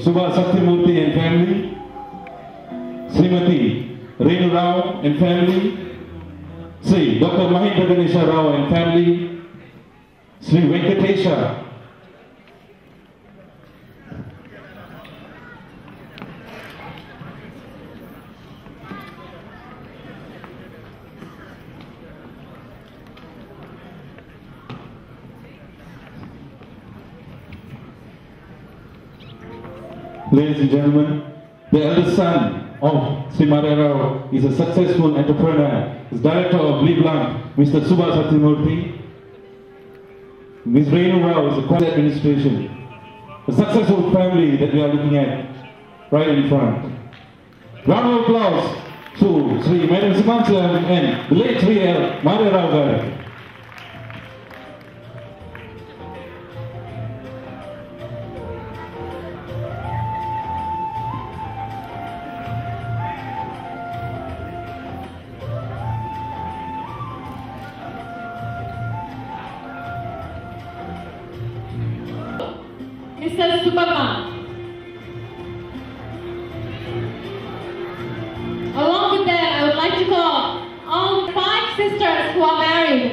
Subha Satyamurthy and family, Srimati Renu Rao and family, Sri Dr. Mahendra Ganesha Rao and family, Sri Venkatesha Ladies and gentlemen, the eldest son of Sri Maria Rao is a successful entrepreneur. He's director of LeBlanc, Mr. Subha Satyamurthy. Ms. Renu Rao is a quality administration. A successful family that we are looking at right in front. Round of applause to Sri Madam Simancha and the late Sri Maria Rao Garu. Mrs. Subama. Along with that, I would like to call all 5 sisters who are married.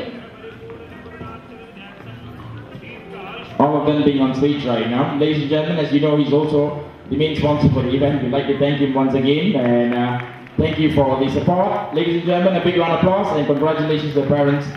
All of them being on stage right now. Ladies and gentlemen, as you know, he's also the main sponsor for the event. We'd like to thank him once again and thank you for the support. Ladies and gentlemen, a big round of applause and congratulations to the parents.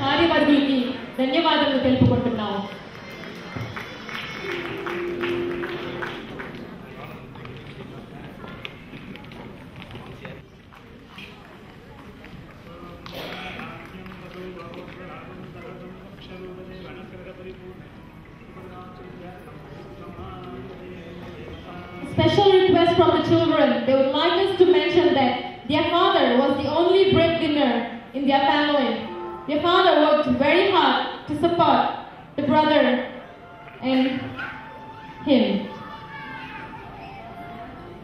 కార్యవర్గులకి ధన్యవాదాలు తెలుపుకుంటున్నాం. Special request from the children. They would like us to mention that their father was the only breadwinner in their family. Their father worked very hard to support the brother and him.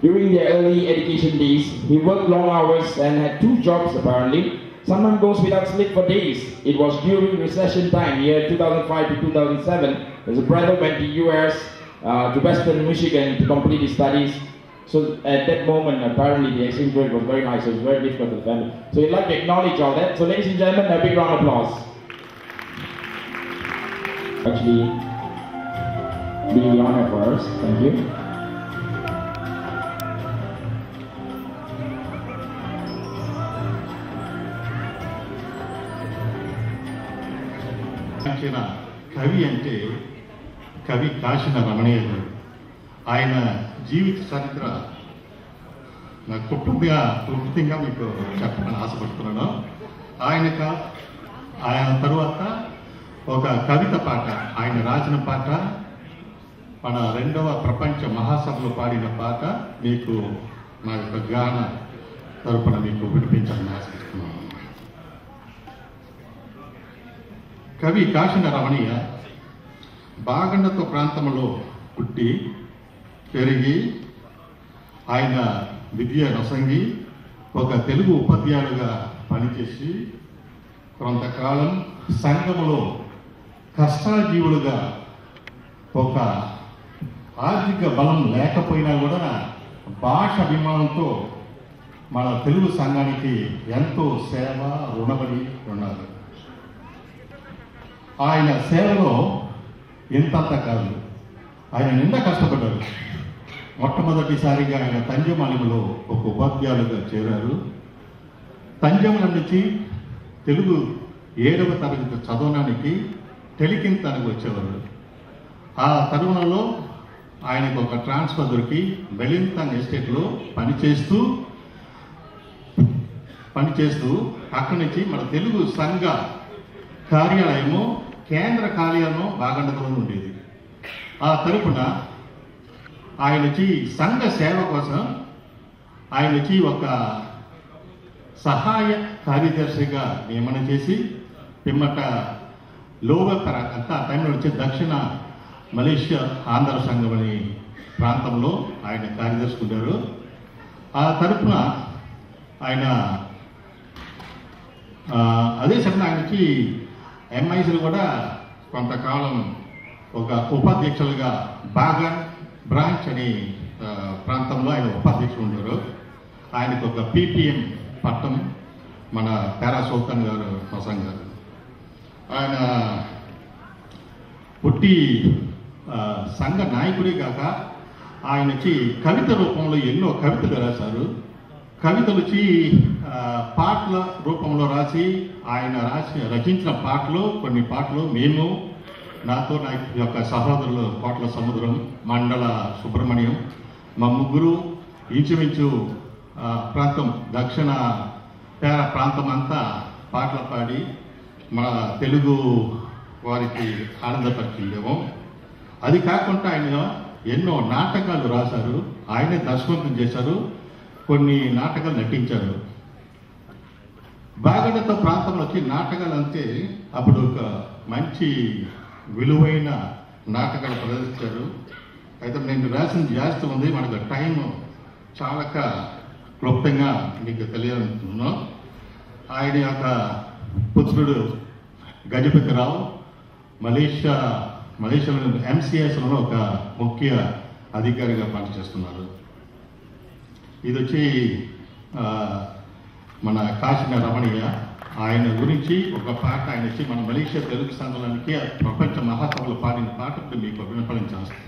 During their early education days, he worked long hours and had 2 jobs apparently. Someone goes without sleep for days. It was during recession time, year 2005 to 2007, his brother went to US, to Western Michigan to complete his studies. So at that moment, apparently the exchange rate was very high, so it was very difficult for the family. So we'd like to acknowledge all that. So ladies and gentlemen, a big round of applause. Actually, be the honor for us. Thank you. కవి అంటే కవి కాశిన రమణయ్య గారు. ఆయన జీవిత చరిత్ర నాకు క్లుప్తంగా మీకు చెప్పాలని ఆశపడుతున్నాను. ఆయన తరువాత ఒక కవిత పాట, ఆయన రాసిన పాట, మన 2వ ప్రపంచ మహాసభలో పాడిన పాట మీకు నా యొక్క గాన తరపున మీకు వినిపించాలని ఆశిస్తున్నాను. కవి కాశిన రమణయ్య బాగండతో ప్రాంతంలో పుట్టి పెరిగి ఆయన విద్య రసంగి ఒక తెలుగు ఉపాధ్యాయులుగా పనిచేసి కొంతకాలం సంఘములో కష్టాజీవులుగా ఒక ఆర్థిక బలం లేకపోయినా కూడా భాష అభిమానంతో మన తెలుగు సంఘానికి ఎంతో సేవ రుణపడి ఉన్నారు. ఆయన సేవలో ఇంతంత కాదు, ఆయన నిండా కష్టపడ్డారు. మొట్టమొదటిసారిగా ఆయన తంజమాలిలో ఒక ఉపాధ్యాయులుగా చేరారు. తంజాముల నుంచి తెలుగు 7వ తరగతి చదవడానికి టెలికింతానికి వచ్చేవారు. ఆ తరుణంలో ఆయనకు ఒక ట్రాన్స్ఫర్ దొరికి వెలింగ్టన్ ఎస్టేట్లో పనిచేస్తూ అక్కడి నుంచి మన తెలుగు సంఘ కార్యాలయము కేంద్ర కార్యాలయం బాగండకలో ఉండేది. ఆ తరపున ఆయన వచ్చి సంఘ సేవ కోసం ఆయన వచ్చి ఒక సహాయ కార్యదర్శిగా నియమనం చేసి పిమ్మట లోవర్ అంతా ఆ టైంలో వచ్చే దక్షిణ మలేషియా ఆంధ్ర సంఘం అనే ప్రాంతంలో ఆయన కార్యదర్శి ఉంటారు. ఆ తరపున ఆయన అదే సమయంలో ఆయనకి ఎంఐసీలు కూడా కొంతకాలం ఒక ఉపాధ్యక్షులుగా బాగన్ బ్రాంచ్ అనే ప్రాంతంలో ఆయన ఉపాధ్యక్షులు ఉంటారు. ఆయనకు ఒక PPM పట్టం మన పేరా సుల్తాన్ గారు హసన్ గారు. ఆయన పుట్టి సంఘ నాయకుడే కాక ఆయన వచ్చి కవిత రూపంలో ఎన్నో కవితలు రాశారు. కవితలు వచ్చి పాటల రూపంలో రాసి ఆయన రచించిన పాటలు కొన్ని పాటలు మేము నాతో నా యొక్క సహోదరులు కోట్ల సముద్రం మండల సుబ్రహ్మణ్యం మా ముగ్గురు ఇంచుమించు ప్రాంతం దక్షిణ పేర ప్రాంతం అంతా పాటలు పాడి మన తెలుగు వారికి ఆనందపరిచిందేమో. అది కాకుండా ఆయన ఎన్నో నాటకాలు రాశారు. ఆయనే దర్శకత్వం చేశారు, కొన్ని నాటకాలు నటించారు. బాగడత ప్రాంతంలో వచ్చి నాటకాలు అంటే అప్పుడు ఒక మంచి విలువైన నాటకాలు ప్రదర్శించారు. అయితే నేను రాసిన జాస్తి ఉంది, మనకు టైం చాలా క్లుప్తంగా మీకు తెలియాలనుకుంటున్నాం. ఆయన యొక్క పుత్రుడు గజపతిరావు మలేషియాలో MCSలో ఒక ముఖ్య అధికారిగా పనిచేస్తున్నారు. ఇది వచ్చి మన కాశీన రమణయ్య. ఆయన గురించి ఒక పాట ఆయన వచ్చి మన మలేషియా తెలుగు సంఘానికి ప్రపంచ మహాసభలో పాడిన పాట మీకు వినపడం చేస్తాను.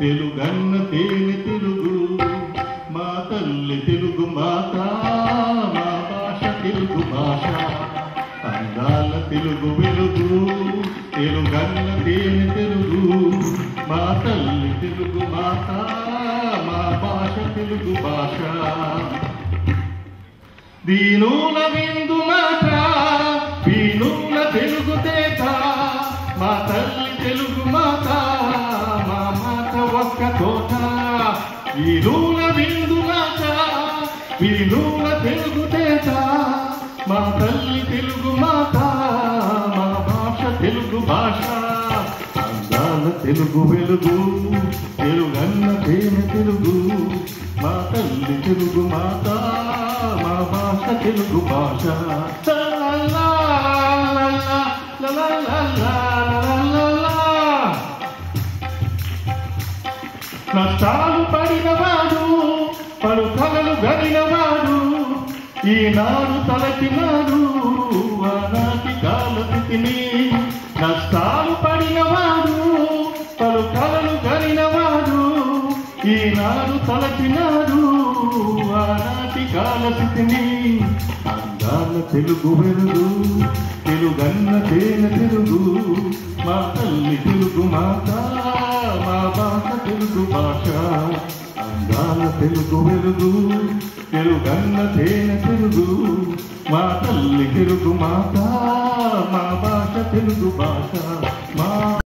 తెలుగన్న తేనె తెలుగు మా తల్లి తెలుగు మాత, మా భాష తెలుగు భాష, అందాల తెలుగు వెలుగు, తెలుగన్న తేనె తెలుగు మా తల్లి తెలుగు మాత, మా భాష తెలుగు భాష, దీనుల విందు మాట వీణుల తెలుగు తేట, మా తల్లి తెలుగు మాత, మా మాట ఒక్క తోట, వీణుల విందు మాట వీణుల తెలుగు తేట, మా తల్లి తెలుగు మాత, మా భాష తెలుగు భాష, అందాల తెలుగు వెలుగు, తెలుగన్న తేనె తెలుగు మా తల్లి తెలుగు మాత, మా భాష తెలుగు భాష. నష్టాలు పడినవాడు పలు కలలు గడినవాడు, ఈనాడు తలచినాడు ఆనాటి కాలతిని. నష్టాలు పడినవాడు పలు కలలు గడినవాడు, ఈనాడు తలచినాడు ఆనాటి కాలతిని. అందాల తెలుగు వెలుగు, తెలుగన్న తేనె తెలుగు మా తల్లి తెలుగు మాత, మా భాష తెలుగు భాష, అందాల తెలుగు వెలుగు, తెలుగన్న తేనె తెలుగు మా తల్లి తెలుగు మాత, మా భాష తెలుగు భాష, మా